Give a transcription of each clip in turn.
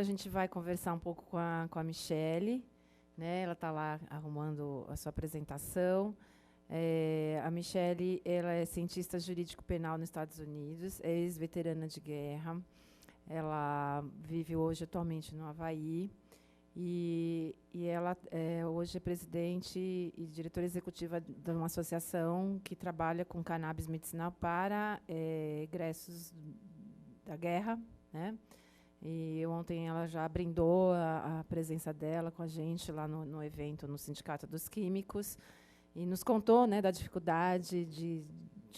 a gente vai conversar um pouco com a Michele, né? Ela está lá arrumando a sua apresentação. A Michele, ela é cientista jurídico penal nos Estados Unidos, é ex-veterana de guerra. Ela vive hoje atualmente no Havaí e ela hoje é presidente e diretora executiva de uma associação que trabalha com cannabis medicinal para egressos da guerra, né? E ontem ela já brindou a presença dela com a gente lá no evento no Sindicato dos Químicos e nos contou, né, da dificuldade de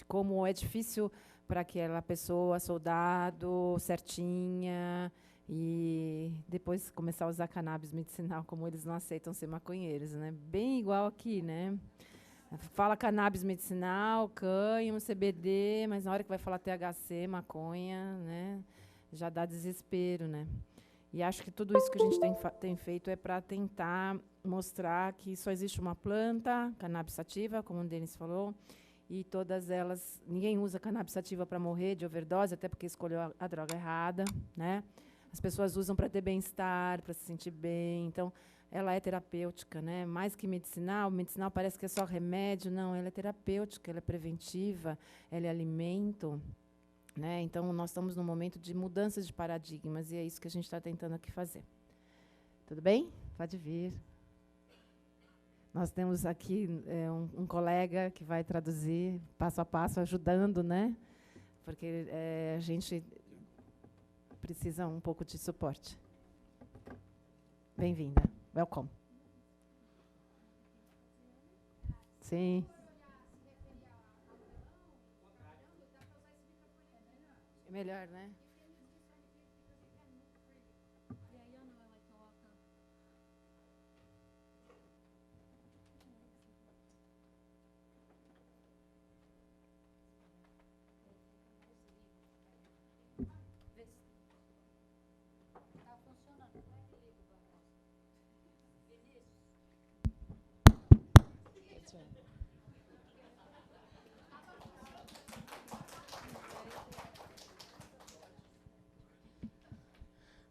como é difícil para aquela pessoa, soldado, certinha, e depois começar a usar cannabis medicinal, como eles não aceitam ser maconheiros, né? Bem igual aqui, né? Fala cannabis medicinal, cânhamo, CBD, mas na hora que vai falar THC, maconha, né? Já dá desespero, né? E acho que tudo isso que a gente tem feito é para tentar mostrar que só existe uma planta, cannabis sativa, como o Denis falou, e todas elas, ninguém usa cannabis sativa para morrer de overdose, até porque escolheu a droga errada, né? As pessoas usam para ter bem-estar, para se sentir bem. Então, ela é terapêutica, né? Mais que medicinal, medicinal parece que é só remédio, não, ela é terapêutica, ela é preventiva, ela é alimento, né? Então, nós estamos num momento de mudanças de paradigmas e é isso que a gente está tentando aqui fazer. Tudo bem? Pode vir. Nós temos aqui um colega que vai traduzir passo a passo, ajudando, né? Porque a gente precisa um pouco de suporte. Bem-vinda. Welcome. Sim. É melhor, né?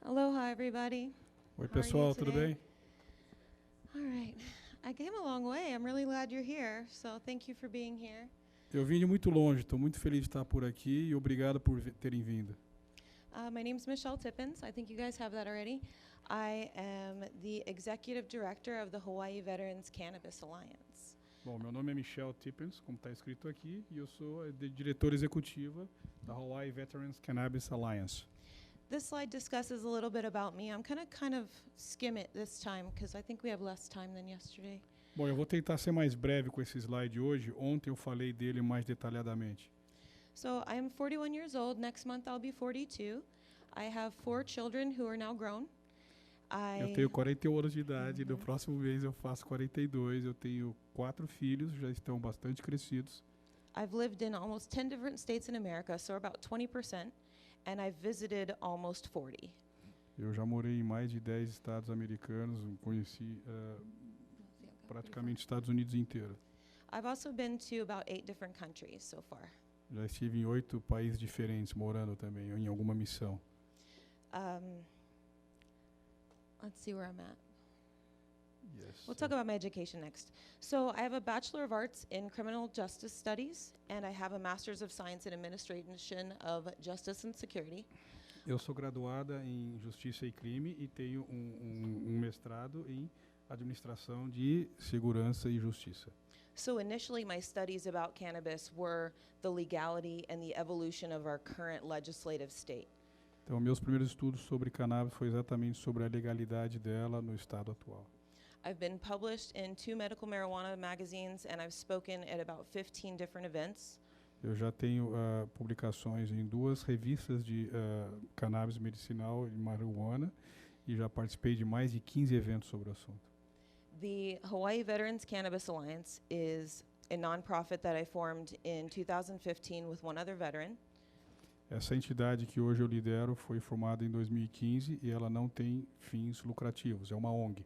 Aloha, everybody. Oi, pessoal, tudo bem? All right. I came a long way. I'm really glad you're here, so thank you for being here. Eu vim de muito longe, estou muito feliz de estar por aqui e obrigado por terem vindo. My name is Michelle Tippins. I think you guys have that already. I am the executive director of the Hawaii Veterans Cannabis Alliance. Bom, meu nome é Michelle Tippins, como está escrito aqui, e eu sou a diretora executiva da Hawaii Veterans Cannabis Alliance. This slide discusses a little bit about me. I'm going to kind of skim it this time because I think we have less time than yesterday. Bom, eu vou tentar ser mais breve com esse slide hoje. Ontem eu falei dele mais detalhadamente. So I am 41 years old. Next month I'll be 42. I have 4 children who are now grown. Eu tenho 41 anos de idade, no próximo mês eu faço 42. Eu tenho 4 filhos, já estão bastante crescidos. I've lived in almost 10 different states in America, so about 20%, and I've visited almost 40. Eu já morei em mais de 10 estados americanos, conheci praticamente Estados Unidos inteiro. I've also been to about 8 different countries so far. Já estive em 8 países diferentes, morando também, em alguma missão. Let's see where I'm at. Yes. We'll talk about my education next. So I have a Bachelor of Arts in Criminal Justice Studies, and I have a Master's of Science in Administration of Justice and Security. Eu sou graduada em Justiça e Crime e tenho um mestrado em Administração de Segurança e Justiça. So initially my studies about cannabis were the legality and the evolution of our current legislative state. Então, meus primeiros estudos sobre cannabis foi exatamente sobre a legalidade dela no estado atual. I've been published in 2 medical marijuana magazines, and I've spoken at about 15 different events. Eu já tenho publicações em 2 revistas de cannabis medicinal e marihuana e já participei de mais de 15 eventos sobre o assunto. The Hawaii Veterans Cannabis Alliance is a nonprofit that I formed in 2015 with one other veteran. Essa entidade que hoje eu lidero foi formada em 2015 e ela não tem fins lucrativos, é uma ONG.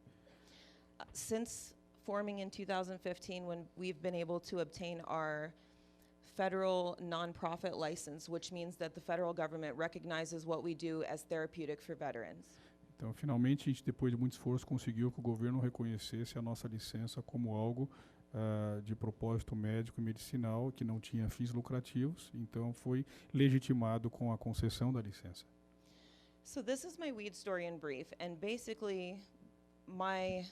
Since forming in 2015, when we've been able to obtain our federal nonprofit license, which means that the federal government recognizes what we do as therapeutic for veterans. Então, finalmente, a gente, depois de muito esforço, conseguiu que o governo reconhecesse a nossa licença como algo de propósito médico e medicinal, que não tinha fins lucrativos. Então, foi legitimado com a concessão da licença. So this is my weed story in brief, and basically my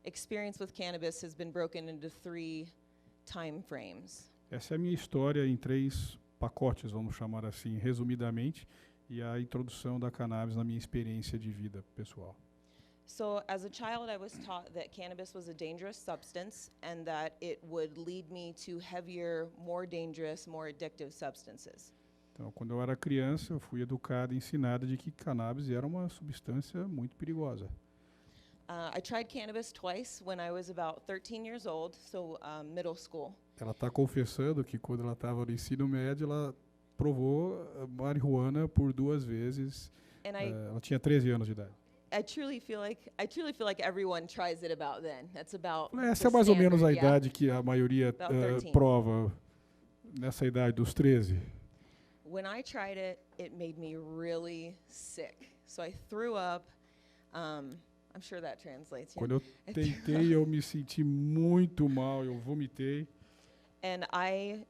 experience with cannabis has been broken into 3 time frames. Essa é a minha história em 3 pacotes, vamos chamar assim, resumidamente, e a introdução da cannabis na minha experiência de vida pessoal. So as a child, I was taught that cannabis was a dangerous substance and that it would lead me to heavier, more dangerous, more addictive substances. Então, quando eu era criança, eu fui educado e ensinado de que cannabis era uma substância muito perigosa. I tried cannabis twice when I was about 13 years old, so middle school. Ela está confessando que quando ela estava no ensino médio, ela provou marihuana por 2 vezes. And Ela tinha 13 anos de idade. I truly feel like everyone tries it about then. That's about Essa the é mais ou menos a standard, yeah. idade que a maioria About 13. prova, nessa idade dos 13. When I tried it, it made me really sick. So I threw up. I'm sure that translates. Yeah. Quando eu tentei, eu me senti muito mal, eu vomitei. And I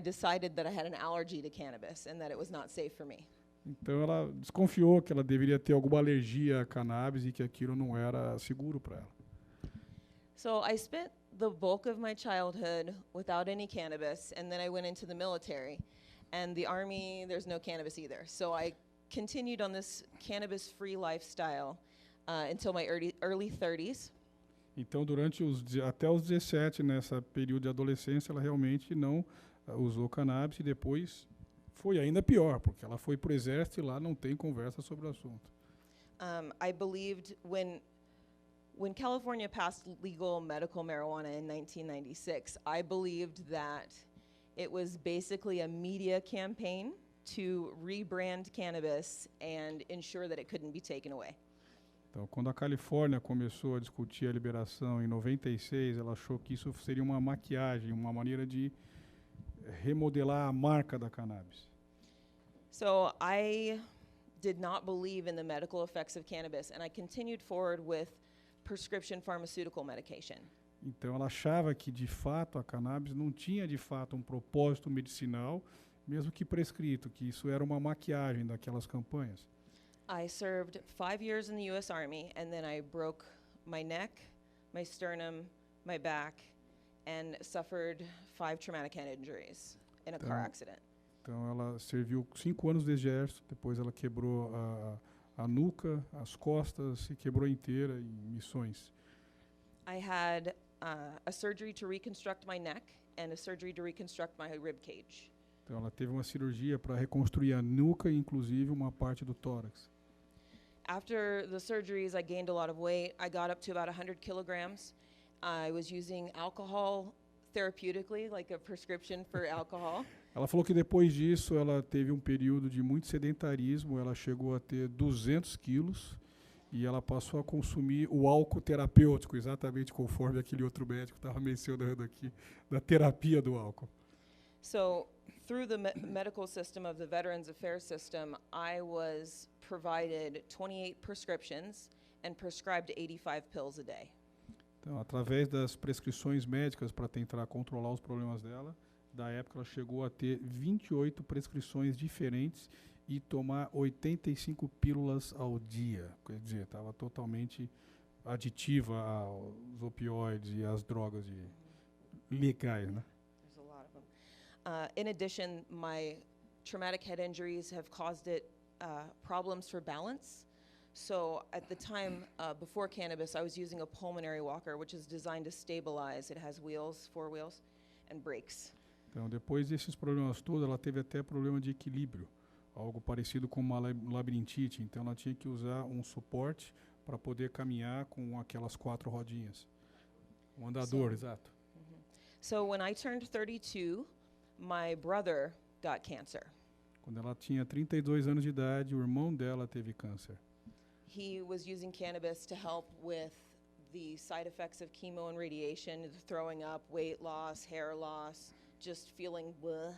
decided that I had an allergy to cannabis and that it was not safe for me. Então ela desconfiou que ela deveria ter alguma alergia a cannabis e que aquilo não era seguro para ela. So I spent the bulk of my childhood without any cannabis, and then I went into the military. And the Army, there's no cannabis either. So I continued on this cannabis-free lifestyle until my early 30s. Então, até os 17, nessa período de adolescência, ela realmente não usou cannabis e depois foi ainda pior, porque ela foi para o exército e lá não tem conversa sobre o assunto. I believed when California passed legal medical marijuana in 1996, I believed that it was basically a media campaign to rebrand cannabis and ensure that it couldn't be taken away. Então, quando a Califórnia começou a discutir a liberação em 96, ela achou que isso seria uma maquiagem, uma maneira de remodelar a marca da cannabis. So I did not believe in the medical effects of cannabis, and I continued forward with prescription pharmaceutical medication. Então, ela achava que, de fato, a cannabis não tinha, de fato, um propósito medicinal, mesmo que prescrito, que isso era uma maquiagem daquelas campanhas. I served 5 years in the U.S. Army, and then I broke my neck, my sternum, my back, and suffered 5 traumatic head injuries in a car accident. Então, ela serviu 5 anos de exército, depois ela quebrou a nuca, as costas, e quebrou inteira em missões. I had a surgery to reconstruct my neck and a surgery to reconstruct my rib cage. Então, ela teve uma cirurgia para reconstruir a nuca e, inclusive, uma parte do tórax. After the surgeries, I gained a lot of weight. I got up to about 100 kilograms. I was using alcohol therapeutically, like a prescription for alcohol. Ela falou que depois disso ela teve um período de muito sedentarismo, ela chegou a ter 200 quilos e ela passou a consumir o álcool terapêutico, exatamente conforme aquele outro médico estava mencionando aqui, da terapia do álcool. So through the medical system of the Veterans Affairs System, I was provided 28 prescriptions and prescribed 85 pills a day. Então, através das prescrições médicas para tentar controlar os problemas dela, da época ela chegou a ter 28 prescrições diferentes e tomar 85 pílulas ao dia. Quer dizer, estava totalmente aditiva aos opioides e às drogas legais, né? There's a lot of them. In addition, my traumatic head injuries have caused it problems for balance. So at the time, before cannabis, I was using a pulmonary walker, which is designed to stabilize. It has wheels, 4 wheels, and brakes. Então, depois desses problemas todos, ela teve até problema de equilíbrio, algo parecido com uma labirintite. Então, ela tinha que usar um suporte para poder caminhar com aquelas 4 rodinhas. Um andador, exato. So when I turned 32, my brother got cancer. Quando ela tinha 32 anos de idade, o irmão dela teve câncer. He was using cannabis to help with the side effects of chemo and radiation, throwing up, weight loss, hair loss, just feeling bleh.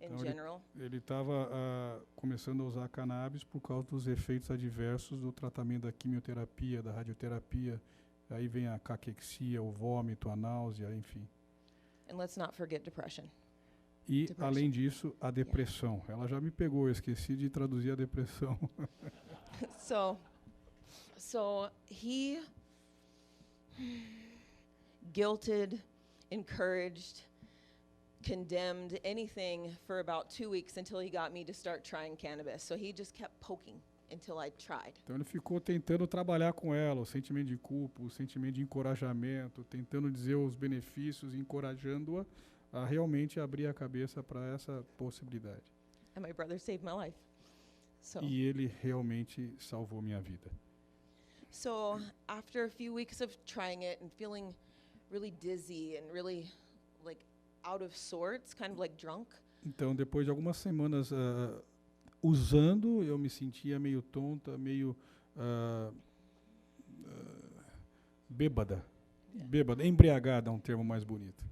in Então, general. Ele estava começando a usar cannabis por causa dos efeitos adversos do tratamento da quimioterapia, da radioterapia. Aí vem a caquexia, o vômito, a náusea, enfim. And let's not forget depression. E, Depression. além disso, a depressão. Ela já me pegou, eu esqueci de traduzir a depressão. So he guilted, encouraged, condemned anything for about 2 weeks until he got me to start trying cannabis. So he just kept poking until I tried. Então ele ficou tentando trabalhar com ela, o sentimento de culpa, o sentimento de encorajamento, tentando dizer os benefícios, encorajando-a a realmente abrir a cabeça para essa possibilidade. And my brother saved my life. E ele realmente salvou minha vida. So after a few weeks of trying it and feeling really dizzy and really like out of sorts, kind of like drunk, Então, depois de algumas semanas usando, eu me sentia meio tonta, meio bêbada. Yeah. Bêbada, embriagada é um termo mais bonito.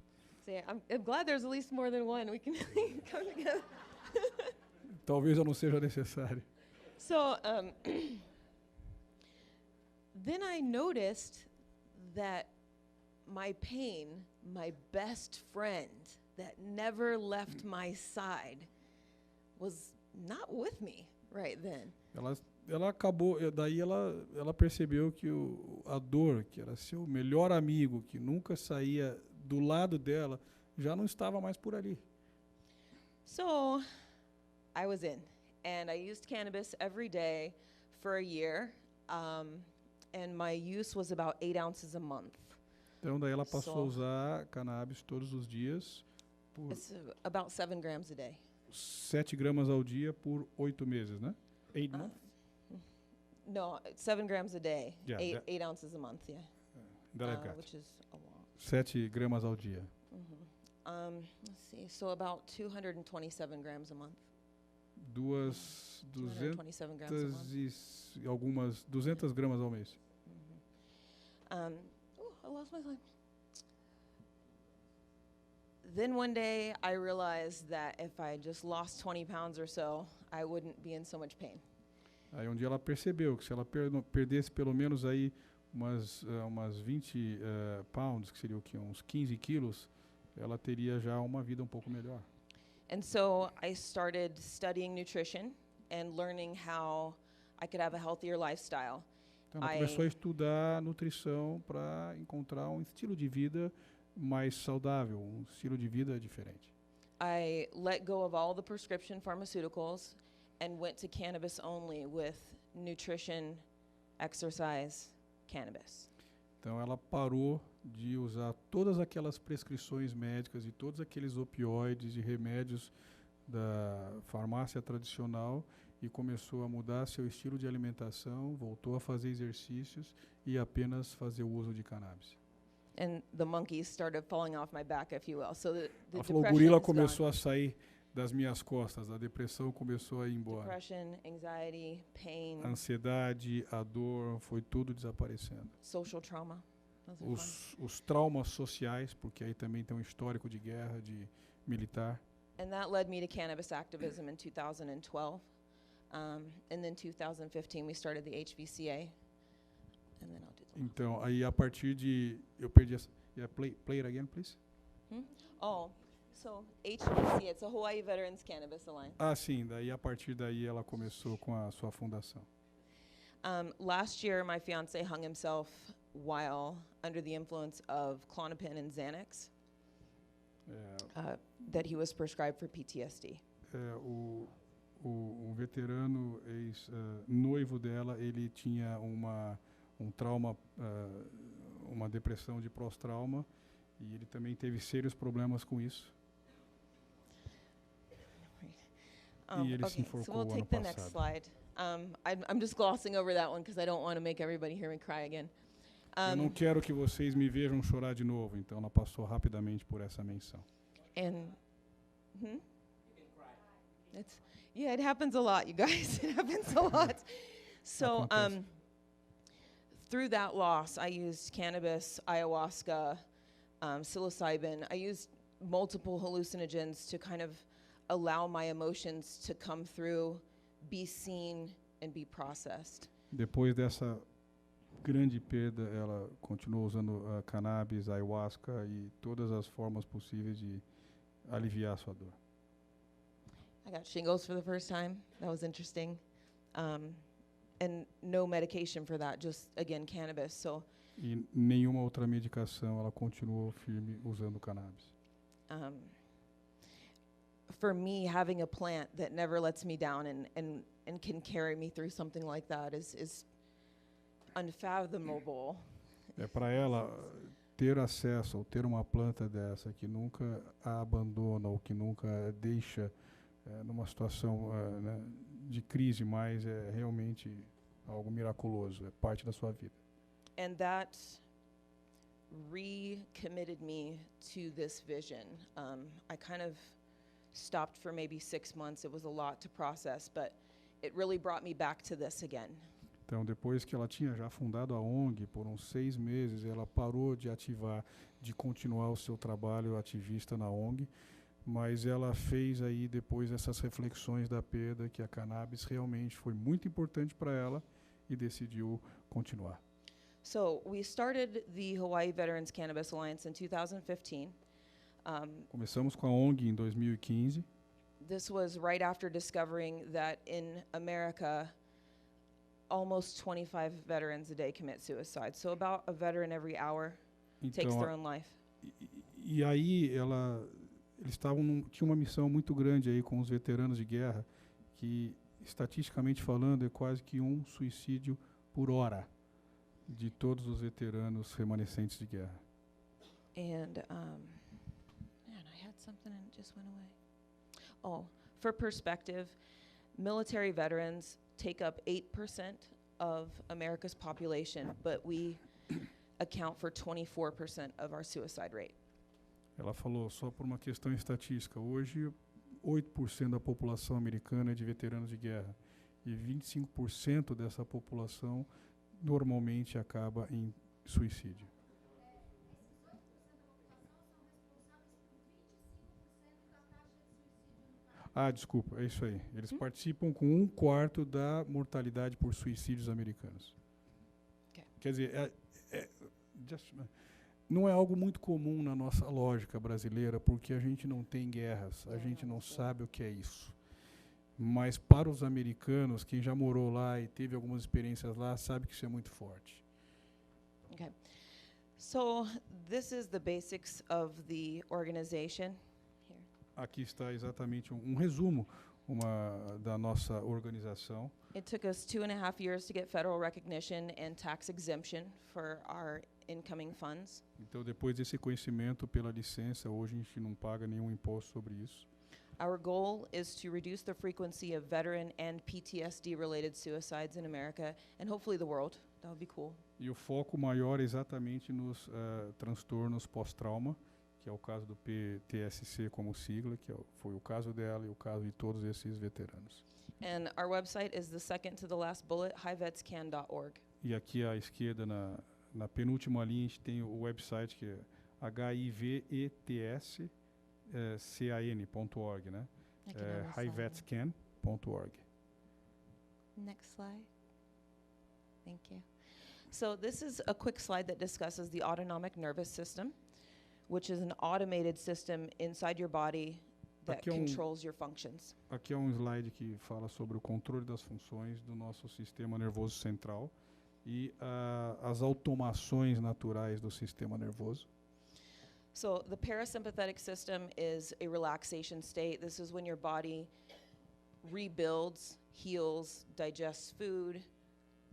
say, I'm glad there's at least more than one. We can come together. Talvez eu não seja necessário. So then I noticed that my pain, my best friend that never left my side, was not with me right then. Ela acabou, daí ela percebeu que a dor, que era seu melhor amigo, que nunca saía do lado dela, já não estava mais por ali. So I was in, and I used cannabis every day for a year, and my use was about 8 ounces a month. Então daí ela passou a Só. usar cannabis todos os dias, por It's about 7 grams a day. 7 gramas ao dia por 8 meses, né? 8 months? No, 7 grams a day, Yeah, that- 8 ounces a month, yeah, That I've got. which is a lot. 7 gramas ao dia. Let's see, so about 227 grams a month. 200 227 grams a month. e algumas 200 gramas ao mês. I lost my slide. Then one day I realized that if I just lost 20 pounds or so, I wouldn't be in so much pain. Aí um dia ela percebeu que se ela perdesse pelo menos aí umas 20 pounds, que seria o quê? Uns 15 quilos, ela teria já uma vida um pouco melhor. And so I started studying nutrition and learning how I could have a healthier lifestyle. Então ela Aí- começou a estudar nutrição para encontrar um estilo de vida mais saudável, um estilo de vida diferente. I let go of all the prescription pharmaceuticals and went to cannabis only with nutrition, exercise, cannabis. Então ela parou de usar todas aquelas prescrições médicas e todos aqueles opioides e remédios da farmácia tradicional e começou a mudar seu estilo de alimentação, voltou a fazer exercícios e apenas fazer o uso de cannabis. And the monkeys started falling off my back, if you will. So the Ela falou, o depression gorila is gone. começou a sair das minhas costas, a depressão começou a ir embora. Depression, anxiety, pain, A ansiedade, a dor, foi tudo desaparecendo. social trauma. Those are fun. Os traumas sociais, porque aí também tem um histórico de guerra, de militar. And that led me to cannabis activism in 2012. And then 2015, we started the HVCA. And then I'll do the Então, aí a partir de... Eu perdi essa... Yeah, play it again, please. Oh, so HVCA, it's a Hawaii Veterans Cannabis Alliance. Ah, sim. Daí, a partir daí, ela começou com a sua fundação. Last year, my fiance hung himself while under the influence of Klonopin and Xanax É, that he was prescribed for PTSD. o veterano ex-noivo dela, ele tinha um trauma, uma depressão de pós-trauma, e ele também teve sérios problemas com isso. E ele se Okay, so enforcou we'll ano take the next passado. slide. I'm just glossing over that one because I don't want to make everybody hear me cry again. Eu não quero que vocês me vejam chorar de novo, então ela passou rapidamente por essa menção. And it happens a lot, you guys. It happens a lot. So Acontece. through that loss, I used cannabis, ayahuasca, psilocybin. I used multiple hallucinogens to kind of allow my emotions to come through, be seen, and be processed. Depois dessa grande perda, ela continuou usando cannabis, ayahuasca e todas as formas possíveis de aliviar sua dor. I got shingles for the first time. That was interesting. And no medication for that, just, again, cannabis. So E nenhuma outra medicação, ela continuou firme usando cannabis. for me, having a plant that never lets me down and can carry me through something like that is unfathomable. Para ela ter acesso ou ter uma planta dessa que nunca a abandona ou que nunca a deixa numa situação né, de crise mais é realmente algo miraculoso, é parte da sua vida. And that recommitted me to this vision. I kind of stopped for maybe 6 months. It was a lot to process, but it really brought me back to this again. Então, depois que ela tinha já fundado a ONG, por uns 6 meses, ela parou de ativar, de continuar o seu trabalho ativista na ONG, mas ela fez aí depois essas reflexões da perda, que a cannabis realmente foi muito importante para ela e decidiu continuar. So we started the Hawaii Veterans Cannabis Alliance in 2015. Começamos com a ONG em 2015. This was right after discovering that in America, almost 25 veterans a day commit suicide. So about a veteran every hour takes Então, their own life. e aí eles tinham uma missão muito grande aí com os veteranos de guerra, que estatisticamente falando é quase que um suicídio por hora de todos os veteranos remanescentes de guerra. And man, I had something and it just went away. Oh, for perspective, military veterans take up 8% of America's population, but we account for 24% of our suicide rate. Ela falou, só por uma questão estatística, hoje 8% da população americana é de veteranos de guerra e 25% dessa população normalmente acaba em suicídio. Desculpa, é isso aí. Eles participam com 1/4 da mortalidade por suicídios americanos. Okay. Quer dizer, não é algo muito comum na nossa lógica brasileira, porque a gente não tem guerras, a gente não sabe o que é isso. Mas para os americanos, quem já morou lá e teve algumas experiências lá, sabe que isso é muito forte. Okay. So this is the basics of the organization. Here. Aqui está exatamente um resumo da nossa organização. It took us 2.5 years to get federal recognition and tax exemption for our incoming funds. Então, depois desse conhecimento pela licença, hoje a gente não paga nenhum imposto sobre isso. Our goal is to reduce the frequency of veteran and PTSD-related suicides in America and hopefully the world. That would be cool. E o foco maior é exatamente nos transtornos pós-trauma, que é o caso do PTSC como sigla, que foi o caso dela e o caso de todos esses veteranos. And our website is the second to the last bullet, hivetscan.org. E aqui à esquerda, na penúltima linha, a gente tem o website que é hivetscan.org, né? hivetscan.org. Next slide. Thank you. So this is a quick slide that discusses the autonomic nervous system, which is an automated system inside your body that Aqui controls your functions. Aqui é um slide que fala sobre o controle das funções do nosso sistema nervoso central e as automações naturais do sistema nervoso. So the parasympathetic system is a relaxation state. This is when your body rebuilds, heals, digests food,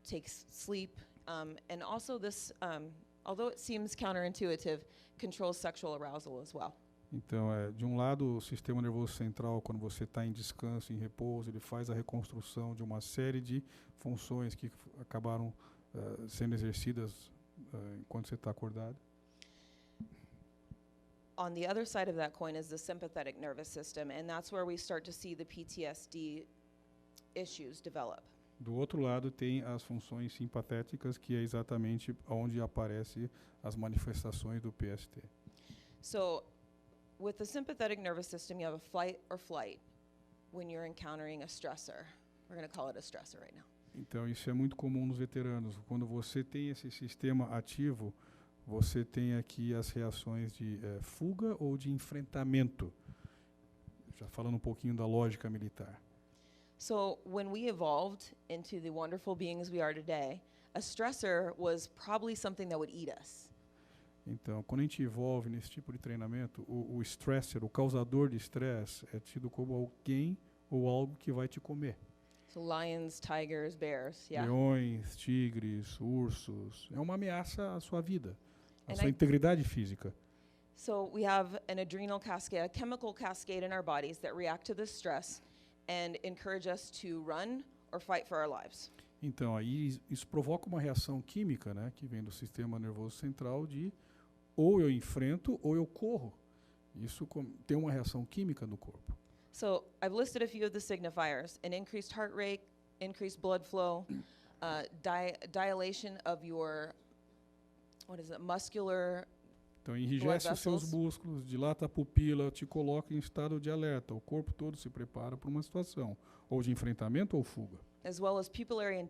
takes sleep, and also this, although it seems counterintuitive, controls sexual arousal as well. Então, de um lado, o sistema nervoso central, quando você está em descanso, em repouso, ele faz a reconstrução de uma série de funções que acabaram sendo exercidas enquanto você está acordado. On the other side of that coin is the sympathetic nervous system, and that's where we start to see the PTSD issues develop. Do outro lado, tem as funções simpatéticas, que é exatamente onde aparecem as manifestações do PST. So with the sympathetic nervous system, you have a fight or flight when you're encountering a stressor. We're going to call it a stressor right now. Então, isso é muito comum nos veteranos. Quando você tem esse sistema ativo, você tem aqui as reações de fuga ou de enfrentamento. Já falando um pouquinho da lógica militar. So when we evolved into the wonderful beings we are today, a stressor was probably something that would eat us. Então, quando a gente evolve nesse tipo de treinamento, o stressor, o causador de estresse, é tido como alguém ou algo que vai te comer. So lions, tigers, bears, yeah. Leões, tigres, ursos. É uma ameaça à sua vida, à And sua integridade física. So we have an adrenal cascade, a chemical cascade in our bodies that react to this stress and encourage us to run or fight for our lives. Então, aí isso provoca uma reação química, né, que vem do sistema nervoso central de ou eu enfrento ou eu corro. Isso tem uma reação química no corpo. So I've listed a few of the signifiers: an increased heart rate, increased blood flow, dilation of your, muscular. Então, enrijece os seus músculos, dilata a pupila, te coloca em estado de alerta. O corpo todo se prepara para uma situação ou de enfrentamento ou fuga. As well as pupillary and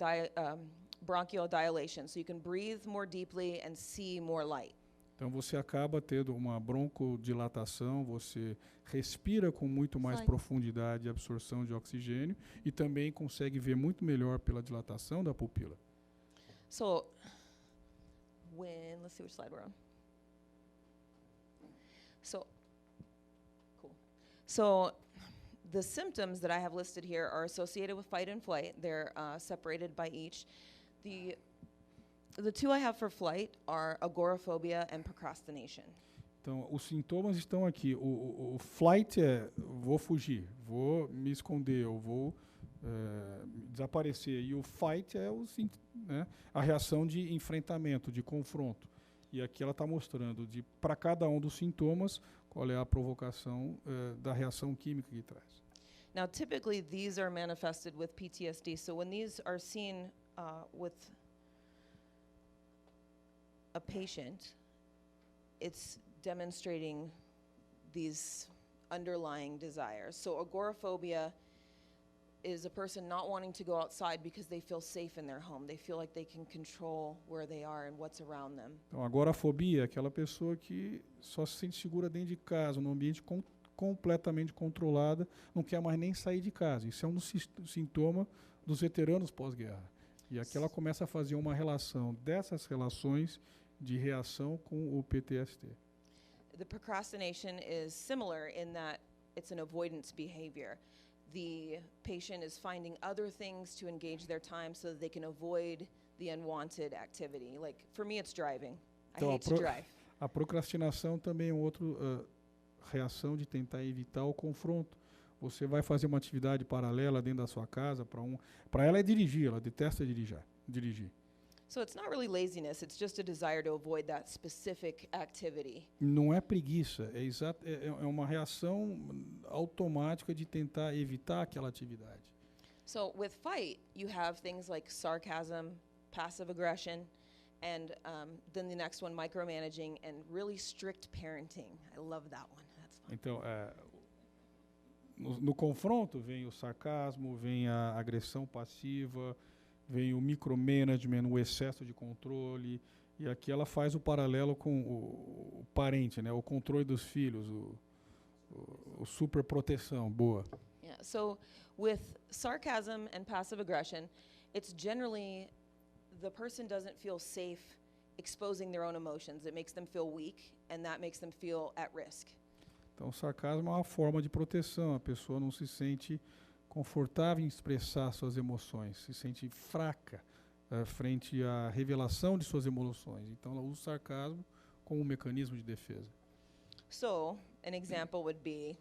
bronchial dilation, so you can breathe more deeply and see more light. Então você acaba tendo uma broncodilatação, você respira com muito mais profundidade e absorção de oxigênio e também consegue ver muito melhor pela dilatação da pupila. So, let's see which slide we're on. So, cool. So, the symptoms that I have listed here are associated with fight and flight. They're separated by each. The two I have for flight are agoraphobia and procrastination. Então, os sintomas estão aqui. O flight é vou fugir, vou me esconder, eu vou desaparecer. E o fight é a reação de enfrentamento, de confronto. E aqui ela está mostrando para cada um dos sintomas qual é a provocação da reação química que traz. Now, typically, these are manifested with PTSD. So when these are seen with a patient, it's demonstrating these underlying desires. So agoraphobia is a person not wanting to go outside because they feel safe in their home. They feel like they can control where they are and what's around them. Então, agorafobia é aquela pessoa que só se sente segura dentro de casa, num ambiente completamente controlada, não quer mais nem sair de casa. Isso é um sintoma dos veteranos pós-guerra. E aqui ela começa a fazer uma relação dessas relações de reação com o PTSD. The procrastination is similar in that it's an avoidance behavior. The patient is finding other things to engage their time so that they can avoid the unwanted activity. Like, for me, it's driving. I hate to drive. A procrastinação também é outra reação de tentar evitar o confronto. Você vai fazer uma atividade paralela dentro da sua casa, para ela é dirigir, ela detesta dirigir. So it's not really laziness, it's just a desire to avoid that specific activity. Não é preguiça, é uma reação automática de tentar evitar aquela atividade. So with fight, you have things like sarcasm, passive aggression, and then the next one, micromanaging and really strict parenting. I love that one. That's fun. Então, no confronto vem o sarcasmo, vem a agressão passiva, vem o micromanagement, o excesso de controle, e aqui ela faz o paralelo com o parente, né, o controle dos filhos, o super proteção, boa. Yeah, so with sarcasm and passive aggression, it's generally the person doesn't feel safe exposing their own emotions. It makes them feel weak, and that makes them feel at risk. Então, o sarcasmo é uma forma de proteção, a pessoa não se sente confortável em expressar suas emoções, se sente fraca frente à revelação de suas emoções. Então, ela usa o sarcasmo como um mecanismo de defesa. So, an example would be,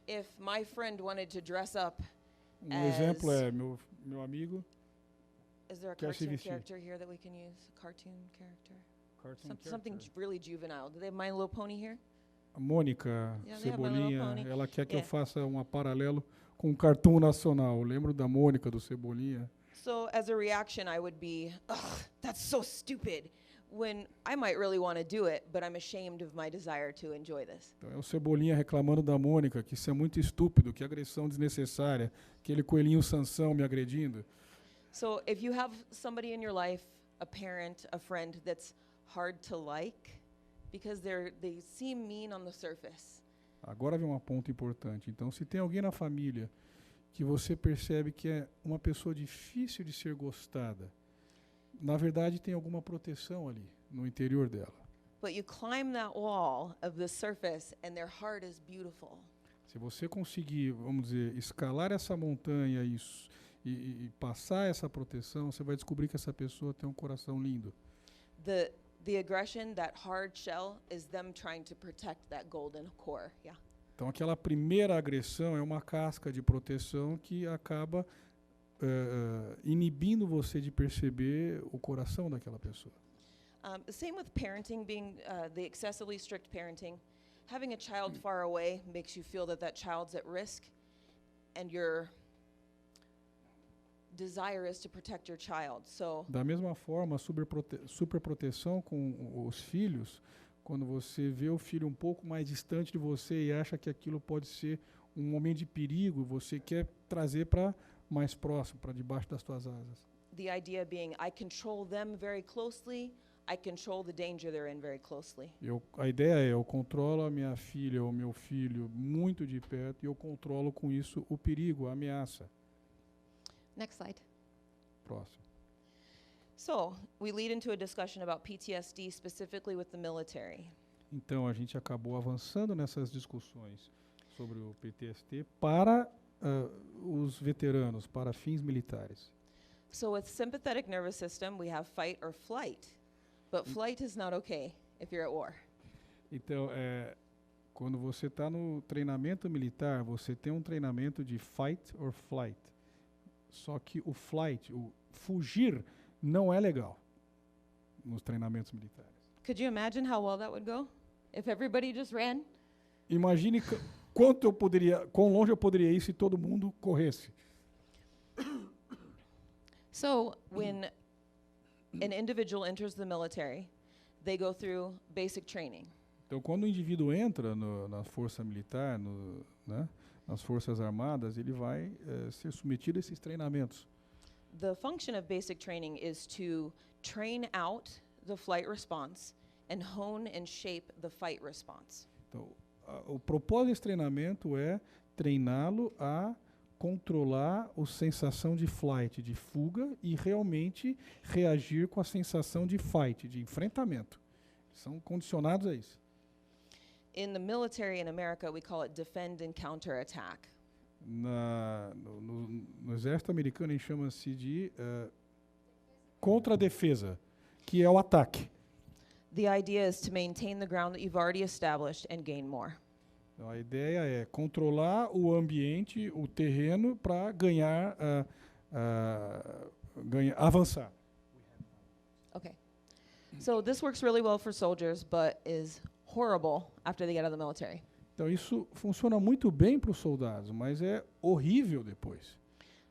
if my friend wanted to dress up exemplo é meu amigo. Is there a cartoon character here that we can use? A cartoon character? Something really juvenile. Do they have My Little Pony here? A Mônica, Cebolinha, ela quer que eu faça um paralelo com o cartoon nacional. Eu lembro da Mônica, do Cebolinha. So, as a reaction, I would be, ugh, that's so stupid. when I might really want to do it, but I'm ashamed of my desire to enjoy this. Então é o Cebolinha reclamando da Mônica, que isso é muito estúpido, que agressão desnecessária, aquele coelhinho Sansão me agredindo. So if you have somebody in your life, a parent, a friend that's hard to like because they seem mean on the surface. Agora vem um ponto importante. Então, se tem alguém na família que você percebe que é uma pessoa difícil de ser gostada, na verdade tem alguma proteção ali no interior dela. But you climb that wall of the surface and their heart is beautiful. Se você conseguir, vamos dizer, escalar essa montanha e passar essa proteção, você vai descobrir que essa pessoa tem um coração lindo. The aggression, that hard shell, is them trying to protect that golden core. Yeah. Então, aquela primeira agressão é uma casca de proteção que acaba inibindo você de perceber o coração daquela pessoa. The same with parenting, being the excessively strict parenting. Having a child far away makes you feel that child's at risk, and your desire is to protect your child. So Da mesma forma, a superproteção com os filhos, quando você vê o filho um pouco mais distante de você e acha que aquilo pode ser um momento de perigo, você quer trazer para mais próximo, para debaixo das suas asas. the idea being, I control them very closely, I control the danger they're in very closely. A ideia é, eu controlo a minha filha ou meu filho muito de perto e eu controlo com isso o perigo, a ameaça. Next slide. Próximo. So we lead into a discussion about PTSD specifically with the military. Então, a gente acabou avançando nessas discussões sobre o PTSD para os veteranos, para fins militares. So with sympathetic nervous system, we have fight or flight. But flight is not okay if you're at war. Então, quando você está no treinamento militar, você tem um treinamento de fight or flight. Só que o flight, o fugir, não é legal nos treinamentos militares. Could you imagine how well that would go if everybody just ran? Imagine quão longe eu poderia ir se todo mundo corresse. So when an individual enters the military, they go through basic training. Então, quando o indivíduo entra na força militar, nas forças armadas, ele vai ser submetido a esses treinamentos. The function of basic training is to train out the flight response and hone and shape the fight response. Então, o propósito desse treinamento é treiná-lo a controlar a sensação de flight, de fuga, e realmente reagir com a sensação de fight, de enfrentamento. São condicionados a isso. In the military in America, we call it defend and counterattack. No exército americano, ele chama-se de contra-defesa, que é o ataque. The idea is to maintain the ground that you've already established and gain more. Então, a ideia é controlar o ambiente, o terreno, para avançar. Okay. So this works really well for soldiers, but is horrible after they get out of the military. Então, isso funciona muito bem para os soldados, mas é horrível depois.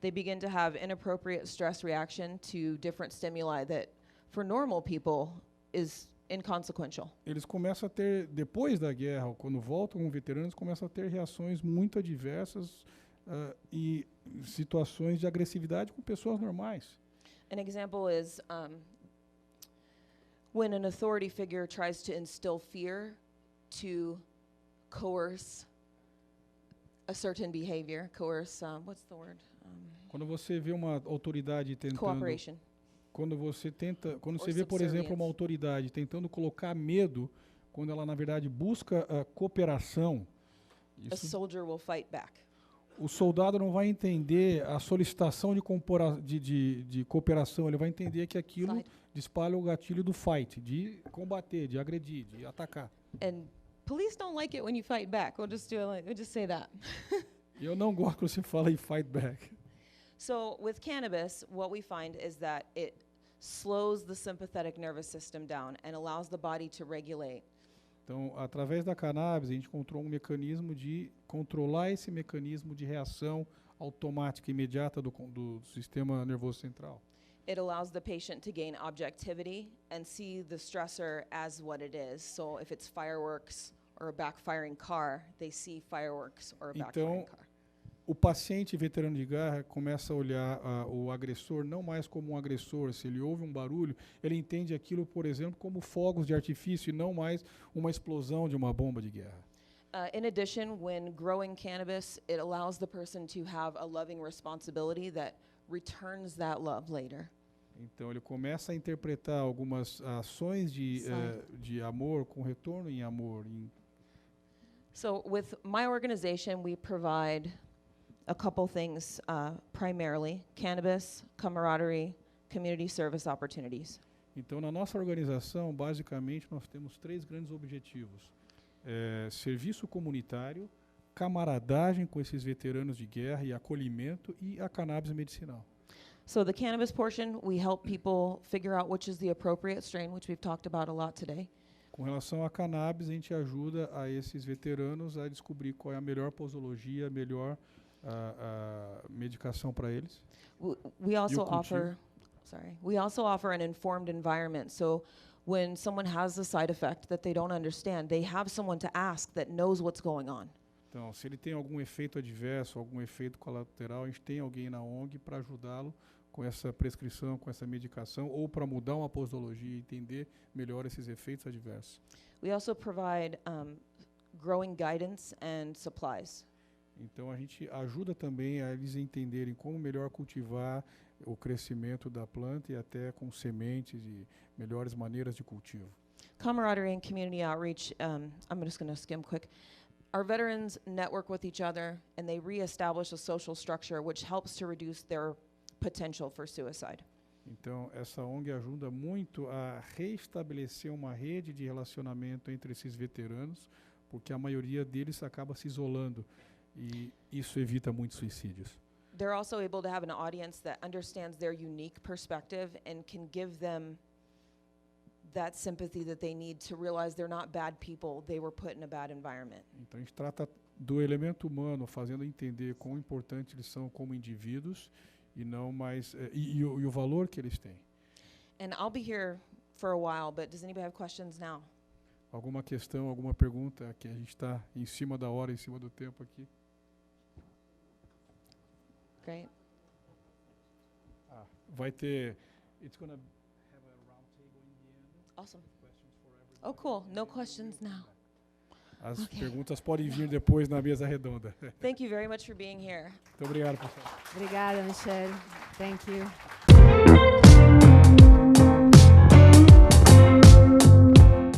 They begin to have inappropriate stress reaction to different stimuli that, for normal people, is inconsequential. Eles começam a ter, depois da guerra, quando voltam como veteranos, começam a ter reações muito adversas e situações de agressividade com pessoas normais. An example is when an authority figure tries to instill fear to coerce a certain behavior. Coerce, what's the word? Quando você vê uma autoridade tentando... Cooperation. Quando você vê, por exemplo, uma autoridade tentando colocar medo, quando ela, na verdade, busca a cooperação, A soldier will fight back. O soldado não vai entender a solicitação de cooperação, ele vai entender que aquilo dispara o gatilho do fight, de combater, de agredir, de atacar. And police don't like it when you fight back. We'll just say that. E eu não gosto quando você fala em fight back. So with cannabis, what we find is that it slows the sympathetic nervous system down and allows the body to regulate. Então, através da cannabis, a gente encontrou um mecanismo de controlar esse mecanismo de reação automática, imediata do sistema nervoso central. it allows the patient to gain objectivity and see the stressor as what it is. So if it's fireworks or a backfiring car, they see fireworks or a backfiring car. O paciente veterano de guerra começa a olhar o agressor não mais como um agressor. Se ele ouve um barulho, ele entende aquilo, por exemplo, como fogos de artifício e não mais uma explosão de uma bomba de guerra. In addition, when growing cannabis, it allows the person to have a loving responsibility that returns that love later. Então ele começa a interpretar algumas ações de amor com retorno em amor. So with my organization, we provide a couple things, primarily cannabis, camaraderie, community service opportunities. Então na nossa organização, basicamente, nós temos 3 grandes objetivos. Serviço comunitário, camaradagem com esses veteranos de guerra e acolhimento e a cannabis medicinal. So the cannabis portion, we help people figure out which is the appropriate strain, which we've talked about a lot today. Com relação à cannabis, a gente ajuda a esses veteranos a descobrir qual é a melhor posologia, a melhor medicação para eles. We also offer an informed environment. So when someone has a side effect that they don't understand, they have someone to ask that knows what's going on. Então, se ele tem algum efeito adverso, algum efeito colateral, a gente tem alguém na ONG para ajudá-lo com essa prescrição, com essa medicação, ou para mudar uma posologia e entender melhor esses efeitos adversos. We also provide growing guidance and supplies. Então a gente ajuda também a eles entenderem como melhor cultivar o crescimento da planta e até com sementes e melhores maneiras de cultivo. Camaraderie and community outreach, I'm just going to skim quick. Our veterans network with each other and they reestablish a social structure which helps to reduce their potential for suicide. Então essa ONG ajuda muito a reestabelecer uma rede de relacionamento entre esses veteranos, porque a maioria deles acaba se isolando. E isso evita muitos suicídios. They're also able to have an audience that understands their unique perspective and can give them that sympathy that they need to realize they're not bad people, they were put in a bad environment. Então a gente trata do elemento humano, fazendo entender quão importantes eles são como indivíduos e não mais e o valor que eles têm. And I'll be here for a while, but does anybody have questions now? Alguma questão, alguma pergunta? Que a gente está em cima da hora, em cima do tempo aqui. Great. Vai ter. It's gonna have a round table in the end. Awesome. Questions for everybody. Oh, cool. No questions now. As Okay. perguntas podem vir depois na mesa redonda. Thank you very much for being here. Muito obrigado, pessoal. Obrigada, Michelle. Thank you.